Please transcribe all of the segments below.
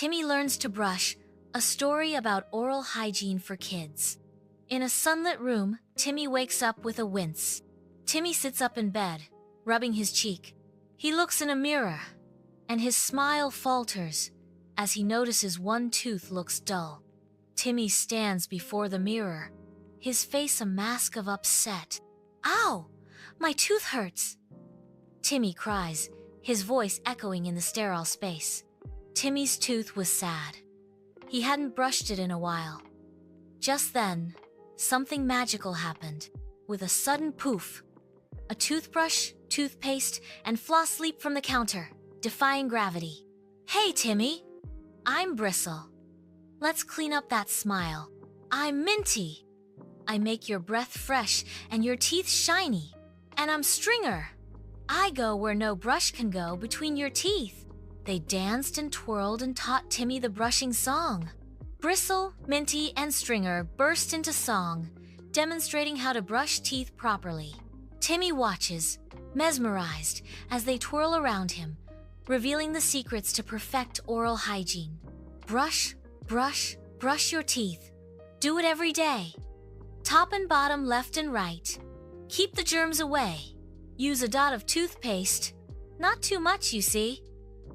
Timmy learns to brush, a story about oral hygiene for kids. In a sunlit room, Timmy wakes up with a wince. Timmy sits up in bed, rubbing his cheek. He looks in a mirror, and his smile falters as he notices one tooth looks dull. Timmy stands before the mirror, his face a mask of upset. "Ow! My tooth hurts!" Timmy cries, his voice echoing in the sterile space. Timmy's tooth was sad. He hadn't brushed it in a while. Just then, something magical happened. With a sudden poof, a toothbrush, toothpaste, and floss leap from the counter, defying gravity. "Hey, Timmy! I'm Bristle. Let's clean up that smile. I'm Minty. I make your breath fresh and your teeth shiny. And I'm Stringer. I go where no brush can go between your teeth." They danced and twirled and taught Timmy the brushing song. Bristle, Minty, and Stringer burst into song, demonstrating how to brush teeth properly. Timmy watches, mesmerized, as they twirl around him, revealing the secrets to perfect oral hygiene. Brush, brush, brush your teeth. Do it every day. Top and bottom, left and right. Keep the germs away. Use a dot of toothpaste. Not too much, you see.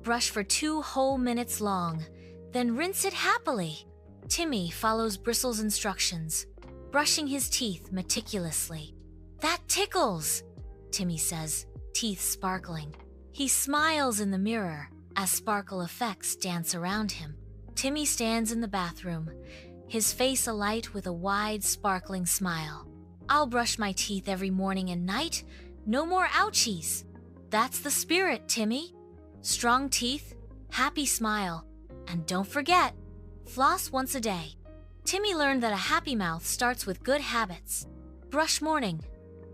Brush for 2 whole minutes long, then rinse it happily. Timmy follows Bristle's instructions, brushing his teeth meticulously. "That tickles," Timmy says, teeth sparkling. He smiles in the mirror as sparkle effects dance around him. Timmy stands in the bathroom, his face alight with a wide, sparkling smile. "I'll brush my teeth every morning and night. No more ouchies." That's the spirit, Timmy. Strong teeth, happy smile, and don't forget, floss once a day. Timmy learned that a happy mouth starts with good habits. Brush morning,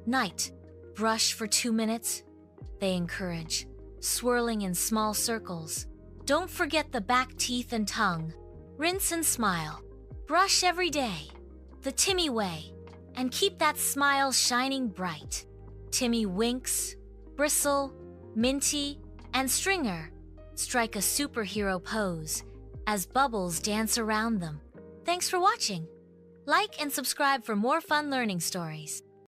night, brush for 2 minutes, they encourage, swirling in small circles. Don't forget the back teeth and tongue. Rinse and smile. Brush every day, the Timmy way, and keep that smile shining bright. Timmy winks, Bristle, Minty, and Stringer strike a superhero pose as bubbles dance around them. Thanks for watching. Like and subscribe for more fun learning stories.